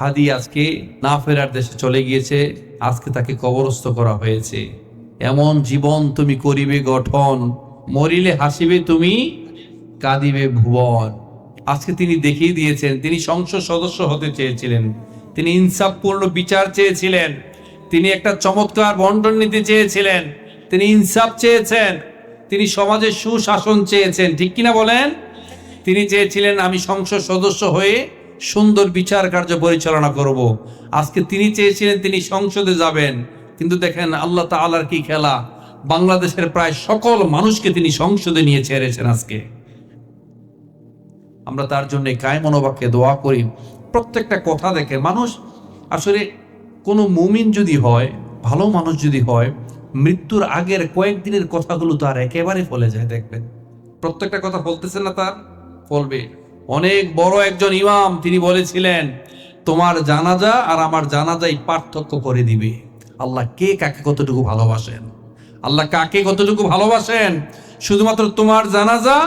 হাদি আজকে না ফেরার দেশে চলে গিয়েছে। আজকে তাকে কবরস্থ করা হয়েছে। এমন জীবন তুমি করিবে গঠন, মরিলে হাসিবে তুমি, কাঁদিবে ভুবন। আজকে তিনি দেখিয়ে দিয়েছেন, তিনি সংসদ সদস্য হতে চেয়েছিলেন, তিনি ইনসাফপূর্ণ বিচার চেয়েছিলেন, তিনি একটা চমৎকার বন্টন নিতে চেয়েছিলেন, তিনি ইনসাফ চেয়েছেন, তিনি সমাজের সুশাসন চেয়েছেন, ঠিক কিনা বলেন? তিনি চেয়েছিলেন আমি সংসদ সদস্য হয়ে সুন্দর বিচার কার্য পরিচালনা করব। আজকে তিনি চেয়েছিলেন তিনি সংসদে যাবেন, কিন্তু দেখেন আল্লাহ তাআলার কি খেলা, বাংলাদেশের প্রায় সকল মানুষকে তিনি সংসদে নিয়ে ছেড়েছেন। আজকে আমরা তার জন্য কায় মনোবাক্যে দোয়া করি। প্রত্যেকটা কথা দেখে মানুষ আসলে কোনো মুমিন যদি হয়, ভালো মানুষ যদি হয়, মৃত্যুর আগের কয়েকদিনের কথাগুলো তার একেবারে ফলে যায়। দেখবেন প্রত্যেকটা কথা বলতেছেন না, তার ফলবে। অনেক বড় একজন ইমাম তিনি বলেছিলেন, তোমার জানাজা আর আমার জানাজাই পার্থক্য করে দিবে। আল্লাহ কে কাকে কতটুকু ভালোবাসেন, আল্লাহ কাকে কতটুকু ভালোবাসেন, শুধুমাত্র তোমার জানাজা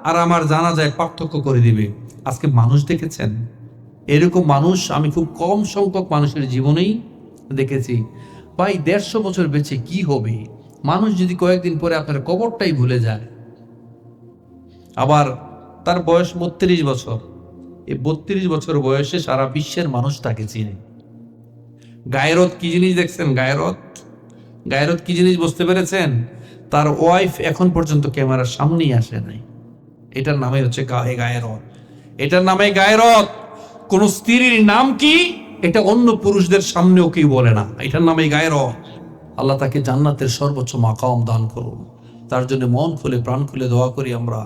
আর আমার জানাজায় পার্থক্য করে দিবে। আজকে মানুষ দেখেছেন এরকম মানুষ আমি খুব কম সংখ্যক মানুষের জীবনেই দেখেছি। ভাই 150 বছর বেঁচে কি হবে? মানুষ যদি কয়েকদিন পরে আপনার কবরটাই ভুলে যায়। আবার তার বয়স 32 বছর, এই 32 বছর বয়সে সারা বিশ্বের মানুষ তাকে চিনে। গায়রত কি জিনিস দেখছেন? গায়রত কি জিনিস বুঝতে পেরেছেন? তার ওয়াইফ এখন পর্যন্ত ক্যামেরার সামনেই আসে নাই। এটার নামে হচ্ছে গায়রত। এটার নামে গায়রত। কোন স্ত্রীর নাম কি এটা অন্য পুরুষদের সামনেও কেউ বলে না, এটার নামে গায়রত। আল্লাহ তাকে জান্নাতের সর্বোচ্চ মাকাম দান করুন। তার জন্য মন খুলে প্রাণ খুলে দোয়া করি আমরা,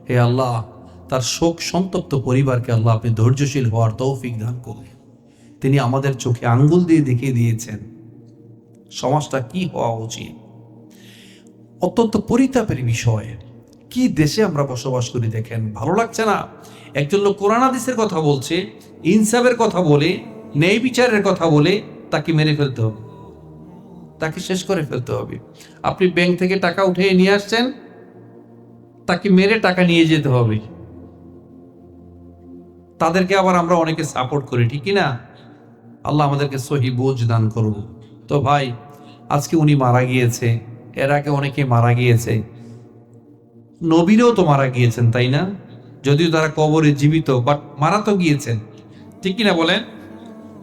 হে আল্লাহ তার শোক সন্তপ্ত পরিবারকে আল্লাহ আপনি ধৈর্যশীল হওয়ার তৌফিক দান করুন। তিনি আমাদের চোখে আঙ্গুল দিয়ে দেখিয়ে দিয়েছেন সমাজটা কি হওয়া উচিত। অত্যন্ত পরিতাপের বিষয়, কি দেশে আমরা বসবাস করি দেখেন। ভালো লাগছে না? একজন লোক কোরআন হাদিসের কথা বলছে, ইনসাফের কথা বলে, ন্যায় বিচারের কথা বলে, তাকে মেরে ফেলতে হবে, তাকে শেষ করে ফেলতে হবে। আপনি ব্যাংক থেকে টাকা উঠিয়ে নিয়ে আসছেন, তাকে মেরে টাকা নিয়ে যেতে হবে। তাদেরকে আবার আমরা অনেকে সাপোর্ট করি, ঠিক না? আল্লাহ আমাদেরকে সহি বুঝ দান করুন। তো ভাই আজকে উনি মারা গিয়েছে, এর আগে অনেকে মারা গিয়েছে, নবীরাও তো মারা গিয়েছেন, তাই না? যদিও তারা কবরে জীবিত, বাট মারা তো গিয়েছেন, ঠিক কিনা বলেন?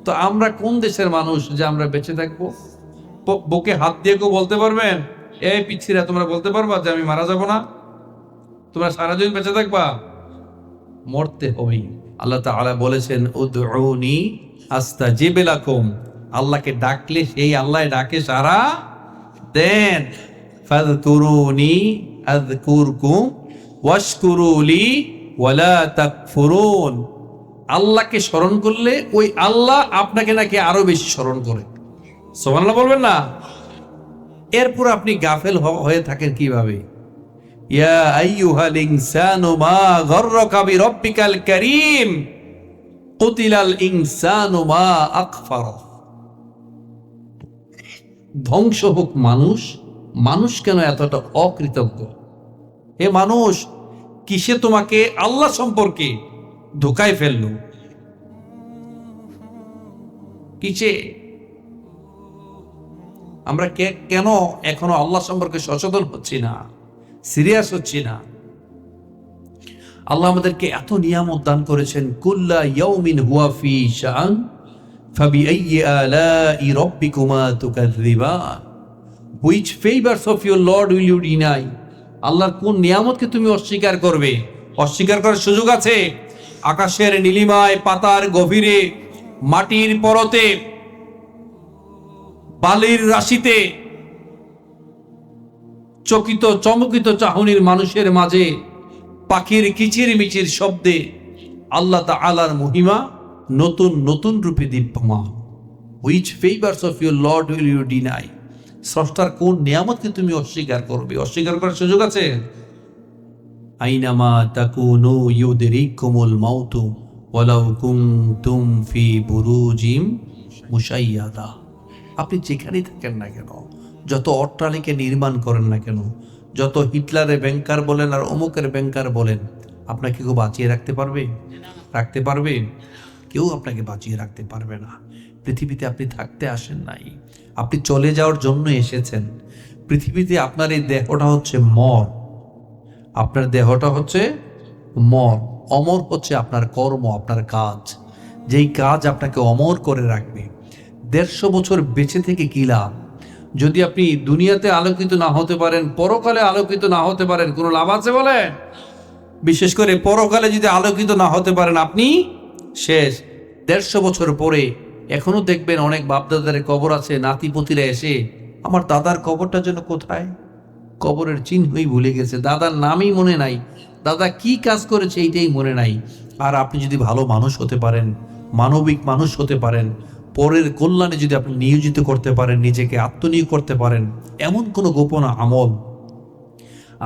তো আমরা কোন দেশের মানুষ যে আমরা বেঁচে থাকবো? বুকে হাত দিয়ে কেউ বলতে পারবেন, এই পিচ্ছিরা তোমরা বলতে পারবা যে আমি মারা যাব না? তোমরা সারা দিন বেঁচে থাকবা? মরতে হবেই। আল্লাহ তাআলা বলেছেন উদউনি আস্তাজিব লাকুম, আল্লাহকে ডাকলে সেই আল্লাহ ডাকে সারা দেন। ফাযকুরুনি আযকুরকুম ওয়াশকুরুলি ওয়ালা তাকফুরুন, আল্লাহকে স্মরণ করলে ওই আল্লাহ আপনাকে নাকি আরো বেশি স্মরণ করে। সুবহানাল্লাহ বলবেন না? এরপর আপনি গাফেল হয়ে থাকেন কিভাবে? ইয়া আইয়ুহাল ইনসানু মা গররাকা বিরব্বিকাল কারীম কুতিলাল ইনসানু মা আকফারা। ধ্বংস হোক মানুষ, মানুষ কেন এতটা অকৃতজ্ঞ? হে মানুষ, কিসে তোমাকে আল্লাহ সম্পর্কে ধোকায় ফেললো? কিসে? আমরা কেন এখনো আল্লাহ সম্পর্কে সচেতন হচ্ছি না, সিরিয়াস হচ্ছি না? আল্লাহ আমাদেরকে এত নিয়ামত দান করেছেন। কুল্লা ইয়াউমিন হুয়া ফি শাআন ফাবিআইয়ি আলাই রাব্বিকুমা তুকাযযিবান। Which favours of your lord will you deny? আল্লাহর কোন নিয়ামতকে তুমি অস্বীকার করবে? অস্বীকার করার সুযোগ আছে? আকাশের নীলিমায়, পাতার গভীরে, মাটির পরতে, বালির রাশিতে, চকিত চমকিত চাহনির মানুষের মাঝে, পাখির কিচির মিচির শব্দে আল্লাহ তাআলার মহিমা নতুন নতুন রূপে দীপ্যমান। Which favours of your lord will you deny? স্রষ্টার কোন নিয়ামতকে তুমি অস্বীকার করবে? অস্বীকার করার সুযোগ আছে? আইনামা তাকুনু ইউদরিকুমুল মাউতু ওয়ালাউ কুনতুম ফি বুরুজিম মুশাইয়াদা। আপনি যেখানেই থাকেন না কেন, যত অট্টালিকা নির্মাণ করেন না কেন, যত হিটলারের ব্যাংকার বলেন আর অমুকের ব্যাংকার বলেন, আপনাকে কেউ বাঁচিয়ে রাখতে পারবে? কেউ আপনাকে বাঁচিয়ে রাখতে পারবে না। পৃথিবীতে আপনি থাকতে আসেন নাই, আপনি চলে যাওয়ার জন্য এসেছেন। পৃথিবীতে আপনার এই দেহটা হচ্ছে মর, আপনার দেহটা হচ্ছে মর। অমর হচ্ছে আপনার কর্ম, আপনার কাজ, যেই কাজ আপনাকে অমর করে রাখবে। 150 বছর বেঁচে থেকে কি লাভ? যদি আপনি দুনিয়াতে আলোকিত না হতে পারেন, পরকালে আলোকিত না হতে পারেন, কোনো লাভ আছে বলেন? বিশেষ করে পরকালে যদি আলোকিত না হতে পারেন, আপনি শেষ। 150 বছর পরে এখনো দেখবেন অনেক বাপদাদার কবর আছে, নাতিপতিরা এসে আমার দাদার কবরটা যেন কোথায়, কবরের চিহ্নই ভুলে গেছে, দাদার নামই মনে নাই, দাদা কি কাজ করেছে এইটাই মনে নাই। আর আপনি যদি ভালো মানুষ হতে পারেন, মানবিক মানুষ হতে পারেন, পরের কল্যাণে যদি আপনি নিয়োজিত করতে পারেন, নিজেকে আত্মনিয়োগ করতে পারেন, এমন কোনো গোপন আমল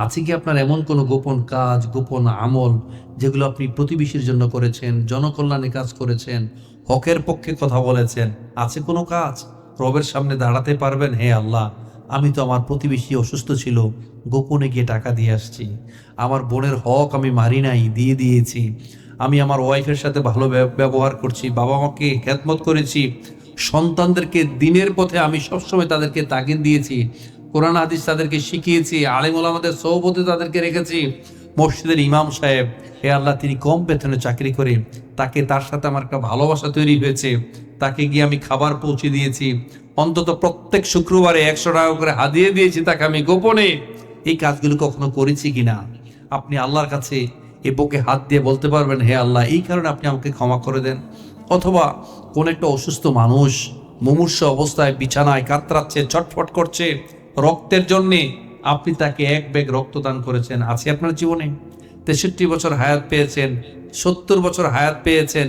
আছে কি আপনার? এমন কোনো গোপন কাজ, গোপন আমল যেগুলো আপনি প্রতিবেশীর জন্য করেছেন, জনকল্যাণে কাজ করেছেন, হকের পক্ষে কথা বলেছেন? আছে কোনো কাজ? রবের সামনে দাঁড়াতে পারবেন, হে আল্লাহ, আমি তো আমার প্রতিবেশী অসুস্থ ছিল, গোপনে গিয়ে টাকা দিয়ে আসছি, আমার বোনের হক আমি মারি নাই, দিয়ে দিয়েছি, আমি আমার ওয়াইফের সাথে ভালো ব্যবহার করছি, বাবা মাকে খেদমত করেছি, সন্তানদেরকে দিনের পথে আমি সবসময় তাদেরকে তাগিদ দিয়েছি, কোরআন হাদিস তাদেরকে শিখিয়েছি, আলেম ওলামাদের সহবতে তাদেরকে রেখেছি। মসজিদের ইমাম সাহেব, হে আল্লাহ, তিনি কম বেতনে চাকরি করে, তার সাথে আমার একটা ভালোবাসা তৈরি হয়েছে, তাকে গিয়ে আমি খাবার পৌঁছে দিয়েছি, অন্তত প্রত্যেক শুক্রবারে 100 টাকা করে হাদিয়ে দিয়েছি তাকে আমি গোপনে। এই কাজগুলো কখনো করেছি কিনা? আপনি আল্লাহর কাছে এ বুকে হাত দিয়ে বলতে পারবেন, হে আল্লাহ, এই কারণে আপনি আমাকে ক্ষমা করে দেন। অথবা কোন একটা অসুস্থ মানুষ মুমূর্ষু অবস্থায় বিছানায় কাতরাচ্ছে, ছটফট করছে রক্তের জন্যে, আপনি তাকে 1 ব্যাগ রক্তদান করেছেন। আছে আপনার জীবনে? 63 বছর হায়াত পেয়েছেন, 70 বছর হায়াত পেয়েছেন,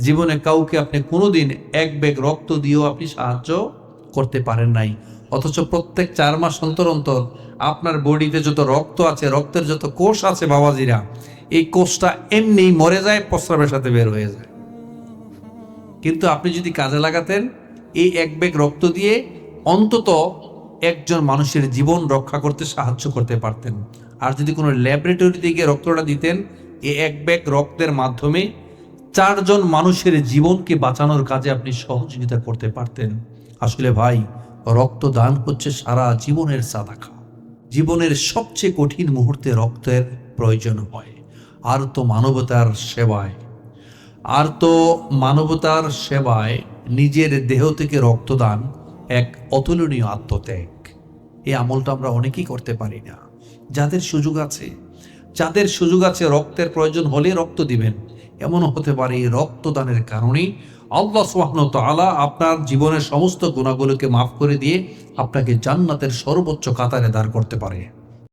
জীবনে কাউকে আপনি কোনোদিন 1 ব্যাগ রক্ত দিয়েও আপনি সাহায্য করতে পারেন নাই। অথচ প্রত্যেক 4 মাস অন্তর অন্তর আপনার বডিতে যত রক্ত আছে, রক্তের যত কোষ আছে বাবাজিরা, এই কোষটা এমনি মরে যায়, প্রস্রাবের সাথে বের হয়ে যায়। কিন্তু আপনি যদি কাজে লাগাতেন, এই 1 ব্যাগ রক্ত দিয়ে অন্তত একজন মানুষের জীবন রক্ষা করতে সাহায্য করতে পারতেন। আর যদি কোনো ল্যাবরেটরিতে গিয়ে রক্তটা দিতেন, এই 1 ব্যাগ রক্তের মাধ্যমে 4 জন মানুষের জীবনকে বাঁচানোর কাজে আপনি সহযোগিতা করতে পারতেন। আসলে ভাই, রক্তদান হচ্ছে সারা জীবনের সাদাকা। জীবনের সবচেয়ে কঠিন মুহূর্তে রক্তের প্রয়োজন হয়। আর তো মানবতার সেবায় নিজের দেহ থেকে রক্তদান এক অতুলনীয় আত্মত্যাগ। এই আমলটা আমরা অনেকেই করতে পারি না। যাদের সুযোগ আছে রক্তের প্রয়োজন হলে রক্ত দিবেন। এমনও হতে পারে এই রক্তদানের কারণে আল্লাহ সুবহানাহু ওয়া তাআলা আপনার জীবনের সমস্ত গুনাহগুলোকে মাফ করে দিয়ে আপনাকে জান্নাতের সর্বোচ্চ কাতারে দাঁড় করতে পারে।